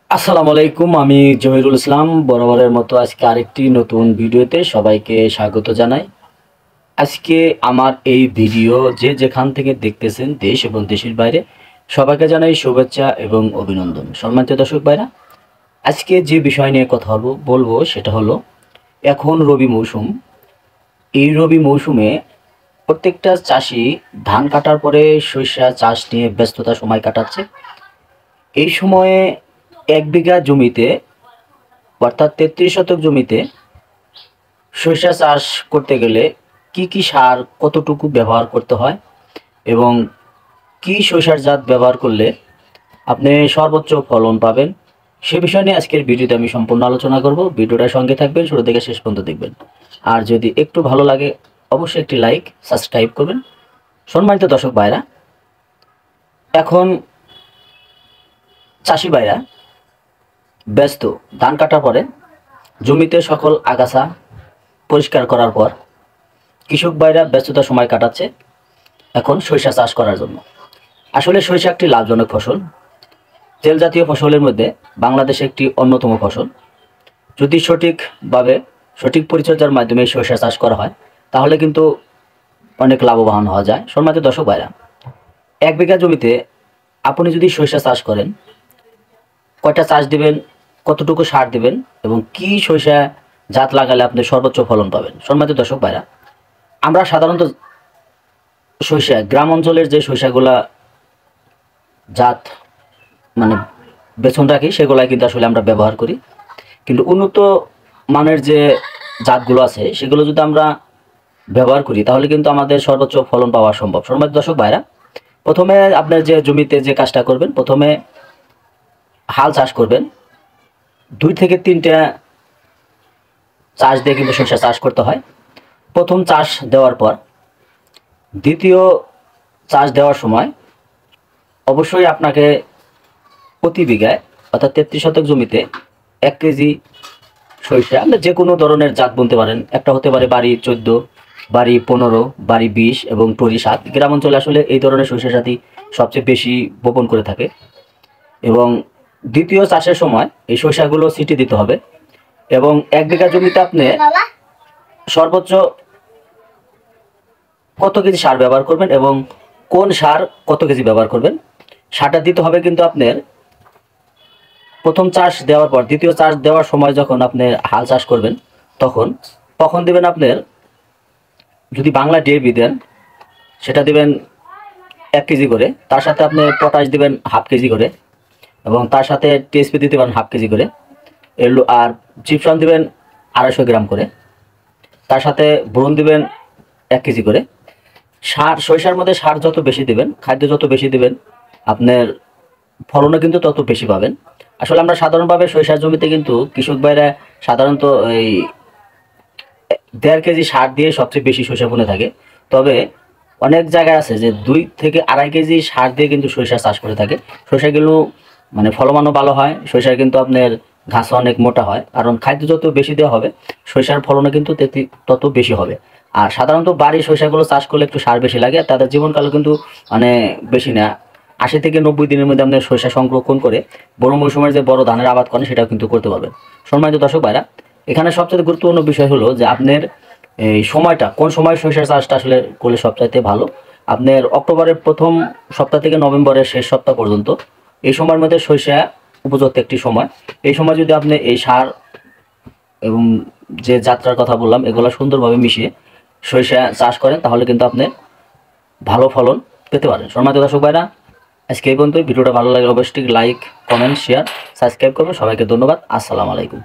আসসালামু আলাইকুম। আমি জহিরুল ইসলাম বরাবরের মতো আজকে আরেকটি নতুন ভিডিওতে সবাইকে স্বাগত জানাই। আজকে আমার এই ভিডিও যে যেখান থেকে দেখতেছেন দেশ এবং দেশের বাইরে সবাইকে জানাই শুভেচ্ছা এবং অভিনন্দন। সম্মানিত দর্শক ভাইরা, আজকে যে বিষয় নিয়ে কথা বলবো সেটা হলো এখন রবি মৌসুম। এই রবি মৌসুমে প্রত্যেকটা চাষি ধান কাটার পরে সরিষা চাষ নিয়ে ব্যস্ততা সময় কাটাচ্ছে। এই সময়ে 1 বিঘা জমিতে অর্থাৎ 33 শতক জমিতে সরিষা চাষ করতে গেলে কি কি সার কতটুকু ব্যবহার করতে হয় এবং কি সরিষার জাত ব্যবহার করলে আপনি সর্বোচ্চ ফলন পাবেন, সে বিষয় নিয়ে আজকের ভিডিওতে আমি সম্পূর্ণ আলোচনা করব। ভিডিওটার সঙ্গে থাকবেন, শুরু থেকে শেষ পর্যন্ত দেখবেন। আর যদি একটু ভালো লাগে অবশ্যই একটি লাইক সাবস্ক্রাইব করবেন। সম্মানিত দর্শক ভাইরা, এখন চাষি ভাইরা ব্যস্ত ধান কাটার পরে জমিতে সকল আগাছা পরিষ্কার করার পর কৃষক ভাইরা ব্যস্ততার সময় কাটাচ্ছে এখন সরিষা চাষ করার জন্য। আসলে সরিষা একটি লাভজনক ফসল, তেল জাতীয় ফসলের মধ্যে বাংলাদেশে একটি অন্যতম ফসল। যদি সঠিকভাবে সঠিক পরিচর্যার মাধ্যমে সরিষা চাষ করা হয় তাহলে কিন্তু অনেক লাভবান হওয়া যায়। সম্মানিত দর্শক ভাইরা, 1 বিঘা জমিতে আপনি যদি সরিষা চাষ করেন, কয়টা চাষ দিবেন, কতটুকু সার দিবেন এবং কি সরিষা জাত লাগালে আপনি সর্বোচ্চ ফলন পাবেন। সম্মানিত দর্শক ভাইরা, আমরা সাধারণত সরিষা গ্রাম অঞ্চলের যে সরিষাগুলা জাত মানে বেছন রাখি সেগুলাই কিন্তু আসলে আমরা ব্যবহার করি। কিন্তু উন্নত মানের যে জাতগুলো আছে সেগুলো যদি আমরা ব্যবহার করি তাহলে কিন্তু আমাদের সর্বোচ্চ ফলন পাওয়া সম্ভব। সম্মানিত দর্শক ভাইরা, প্রথমে আপনার যে জমিতে যে কাজটা করবেন, প্রথমে হাল চাষ করবেন। 2 থেকে 3টা চাষ দিয়ে কিন্তু সরিষা চাষ করতে হয়। প্রথম চাষ দেওয়ার পর দ্বিতীয় চাষ দেওয়ার সময় অবশ্যই আপনাকে প্রতি বিঘায় অর্থাৎ 33 শতক জমিতে 1 কেজি সরিষা, আপনি যে কোনো ধরনের জাত বলতে পারেন। একটা হতে পারে বাড়ি 14, বাড়ি 15, বাড়ি 20 এবং টরি 7। গ্রাম অঞ্চলে আসলে এই ধরনের সরিষা জাতি সবচেয়ে বেশি বপন করে থাকে। এবং দ্বিতীয় চাষের সময় এই সরিষাগুলো ছিটি দিতে হবে। এবং 1 বিঘা জমিতে আপনি সর্বোচ্চ কত কেজি সার ব্যবহার করবেন এবং কোন সার কত কেজি ব্যবহার করবেন সারটা দিতে হবে। কিন্তু আপনার প্রথম চাষ দেওয়ার পর দ্বিতীয় চাষ দেওয়ার সময় যখন আপনি হাল চাষ করবেন তখন দিবেন আপনার, যদি বাংলা ডিএপি দেন সেটা দিবেন 1 কেজি করে, তার সাথে আপনি পটাশ দিবেন 1/2 কেজি করে এবং তার সাথে টিএসপি দিতে পারেন 1/2 কেজি করে, আর জিপসাম দিবেন 250 গ্রাম করে, তার সাথে বোরন দিবেন 1 কেজি করে। সার সরিষার মধ্যে সার যত বেশি দিবেন, খাদ্য যত বেশি দিবেন, আপনার ফলনও কিন্তু তত বেশি পাবেন। আসলে আমরা সাধারণভাবে সরিষার জমিতে কিন্তু কৃষক ভাইরা সাধারণত এই 1.5 কেজি সার দিয়ে সবচেয়ে বেশি সরিষা বুনে থাকে। তবে অনেক জায়গায় আছে যে 2 থেকে 2.5 কেজি সার দিয়ে কিন্তু সরিষা চাষ করে থাকে। সরিষাগুলো মানে ফলমানও ভালো হয়, সরিষার কিন্তু আপনার ঘাস অনেক মোটা হয়, কারণ খাদ্য যত বেশি দেওয়া হবে সরিষার ফলনও কিন্তু তত বেশি হবে। আর সাধারণত বাড়ির সরিষাগুলো চাষ করলে একটু সার বেশি লাগে, তাদের জীবনকালও কিন্তু মানে বেশি না, 80 থেকে 90 দিনের মধ্যে আপনার সরিষা সংরক্ষণ করে বড় মৌসুমের যে বড় ধানের আবাদ করেন সেটাও কিন্তু করতে পারবেন। সম্মানিত দর্শক ভাইরা, এখানে সবচেয়ে গুরুত্বপূর্ণ বিষয় হলো যে আপনার এই সময়টা কোন সময় সরিষা চাষটা আসলে করলে সবচাইতে ভালো। আপনার অক্টোবরের প্রথম সপ্তাহ থেকে নভেম্বরের শেষ সপ্তাহ পর্যন্ত এই সময়ের মধ্যে সরিষা উপযুক্ত একটি সময়। এই সময় যদি আপনি এই সার এবং যে যাত্রার কথা বললাম এগুলো সুন্দরভাবে মিশিয়ে সরিষা চাষ করেন তাহলে কিন্তু আপনি ভালো ফলন পেতে পারেন। সম্মানিত দর্শক ভাইরা, আজকে এই পর্যন্ত। ভিডিওটা ভালো লাগলে অবশ্যই লাইক, কমেন্ট, শেয়ার, সাবস্ক্রাইব করবেন। সবাইকে ধন্যবাদ। আসসালামু আলাইকুম।